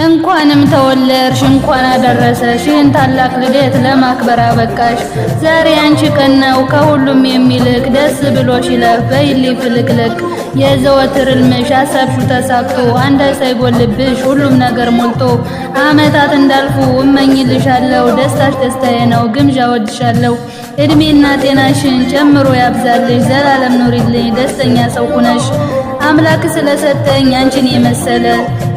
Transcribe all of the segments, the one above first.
እንኳንም ተወለድሽ እንኳን አደረሰሽ ይህን ታላቅ ልደት ለማክበር አበቃሽ። ዛሬ አንቺ ቀን ነው ከሁሉም የሚልቅ ደስ ብሎሽ ይለፍ በይልኝ ፍልቅልቅ። የዘወትር ሕልምሽ አሰብሽው ተሳክቶ አንዳች ሳይጎልብሽ ሁሉም ነገር ሞልቶ ዓመታት እንዳልፉ እመኝልሻለሁ። ደስታሽ ደስታዬ ነው ግምዣ ወድሻለሁ። እድሜና ጤናሽን ጨምሮ ያብዛልሽ ዘላለም ኑሪልኝ ደስተኛ ሰው ሁነሽ። አምላክ ስለሰጠኝ አንቺን የመሰለ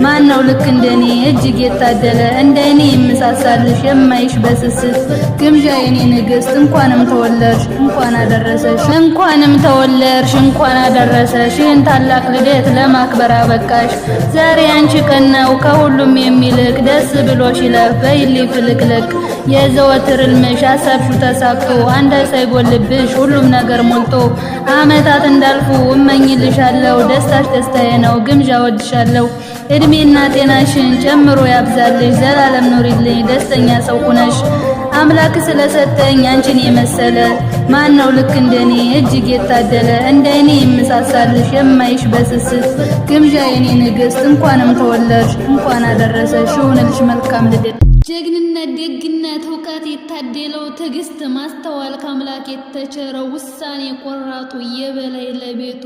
ማነው ልክ እንደኔ እጅግ የታደለ። እንደኔ የምሳሳልሽ የማይሽ በስስት ግምዣ የኔ ንግስት እንኳንም ተወለድሽ እንኳን አደረሰሽ። እንኳንም ተወለድሽ እንኳን አደረሰሽ ይህን ታላቅ ልደት ለማክበር አበቃሽ። ዛሬ አንቺ ቀን ነው ከሁሉም የሚልቅ ደስ ብሎሽ ይለፍ በይልኝ ፍልቅልቅ። የዘወትር ሕልምሽ አሰብሽው ተሳክቶ አንዳች ሳይጎልብሽ ሁሉም ነገር ሞልቶ ዓመታት እንዳልፉ እመኝልሻለሁ። ደስታሽ ደስታዬ ነው ግምዣ ወድሻለሁ። እድሜና ጤናሽን ጨምሮ ያብዛልሽ ዘላለም ኑሪልኝ ደስተኛ ሰው ሁነሽ። አምላክ ስለሰጠኝ አንቺን የመሰለ ማነው ልክ እንደኔ እጅግ የታደለ። እንደኔ የምሳሳልሽ የማይሽ በስስት ግምዣ የኔ ንግስት እንኳንም ተወለድሽ እንኳን አደረሰሽ ይሁንልሽ መልካም ልደት። ጀግንነት ደግነት እውቀት የታደለው ትዕግስት ማስተዋል ከአምላክ የተቸረው ውሳኔ ቆራጡ የበላይ ለቤቱ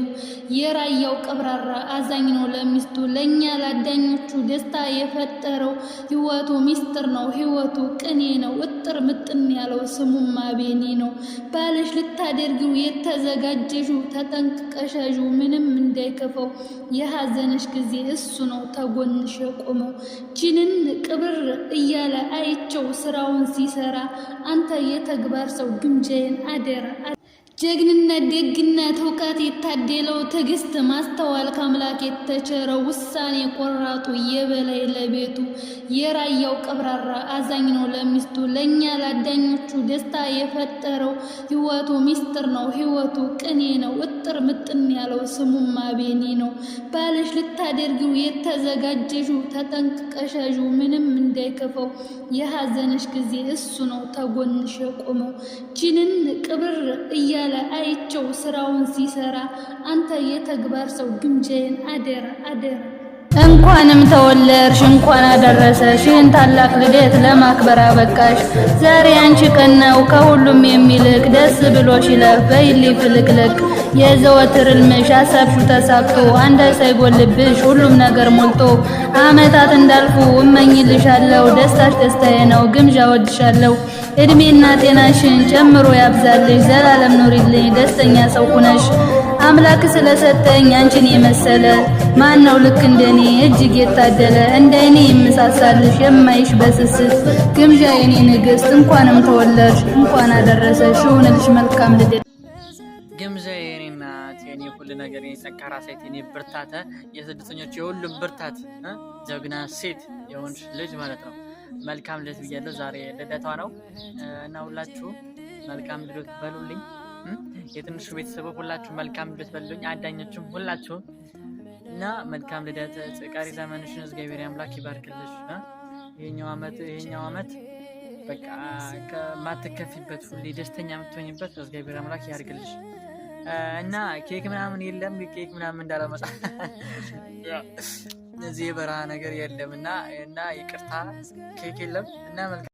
የራያው ቀብራራ አዛኝ ነው ለሚስቱ ለኛ ላዳኞቹ ደስታ የፈጠረው ህይወቱ ሚስጥር ነው ህይወቱ ቅኔ ነው እጥር ምጥን ያለው ስሙም አቤኔ ነው። ባልሽ ልታደርጊው የተዘጋጀሽው ተጠንቅቀሻዡ ምንም እንዳይከፈው የሐዘንሽ ጊዜ እሱ ነው ተጎንሽ የቆመው። ጅንን ቅብር እያለ አይቸው ስራውን ሲሰራ አንተ የተግባር ሰው ግምጃዬን አደራ። ጀግንነት ደግነት እውቀት የታደለው ትዕግስት ማስተዋል ከአምላክ የተቸረው ውሳኔ ቆራጡ የበላይ ለቤቱ የራያው ቀብራራ አዛኝ ነው ለሚስቱ ለኛ ላዳኞቹ ደስታ የፈጠረው ህይወቱ ሚስጥር ነው ህይወቱ ቅኔ ነው እጥር ምጥን ያለው ስሙም አቤኔ ነው። ባልሽ ልታደርጊው የተዘጋጀሽው ተጠንቅቀሻዡ ምንም እንዳይከፈው የሐዘንሽ ጊዜ እሱ ነው ተጎንሽ የቆመው። ጅንን ቅብር እያለ አይቸው ስራውን ሲሰራ አንተ የተግባር ሰው ግምጃዬን አደራ አደራ። እንኳንም ተወለድሽ እንኳን አደረሰሽ ይህን ታላቅ ልደት ለማክበር አበቃሽ። ዛሬ አንቺ ቀን ነው ከሁሉም የሚልቅ ደስ ብሎሽ ይለፍ በይልኝ ፍልቅልቅ። የዘወትር ሕልምሽ አሰብሽው ተሳክቶ አንዳች ሳይጎልብሽ ሁሉም ነገር ሞልቶ ዓመታት እንዳልፉ እመኝልሻለሁ። ደስታሽ ደስታዬ ነው ግምዣ ወድሻለሁ። እድሜና ጤናሽን ጨምሮ ያብዛልሽ ዘላለም ኑሪልኝ ደስተኛ ሰው ሁነሽ። አምላክ ስለሰጠኝ አንቺን የመሰለ ማነው ልክ እንደኔ እጅግ የታደለ። እንደኔ የምሳሳልሽ የማይሽ በስስት ግምዣ የኔ ንግስት እንኳንም ተወለድሽ እንኳን አደረሰሽ ይሁንልሽ መልካም ልደት። ግምዣ የኔ እናት የኔ ሁሉ ነገር የኔ ጠንካራ ሴት የኔ ብርታተ የስደተኞች የሁሉም ብርታት ጀግና ሴት የሆንሽ ልጅ ማለት ነው። መልካም ልደት ብያለሁ። ዛሬ ልደቷ ነው እና ሁላችሁ መልካም ልደት በሉልኝ። የትንሹ ቤተሰቦች ሁላችሁ መልካም ልደት በሉልኝ። አዳኞችም ሁላችሁ እና መልካም ልደት። ቀሪ ዘመንሽን እግዚአብሔር አምላክ ይባርክልሽ። ይሄኛው አመት በቃ ከማትከፊበት ሁሌ ደስተኛ የምትሆኝበት እግዚአብሔር አምላክ ያርግልሽ። እና ኬክ ምናምን የለም ኬክ ምናምን እንዳላመጣ እዚህ የበረሃ ነገር የለም እና ይቅርታ ኬክ የለም እና መልካም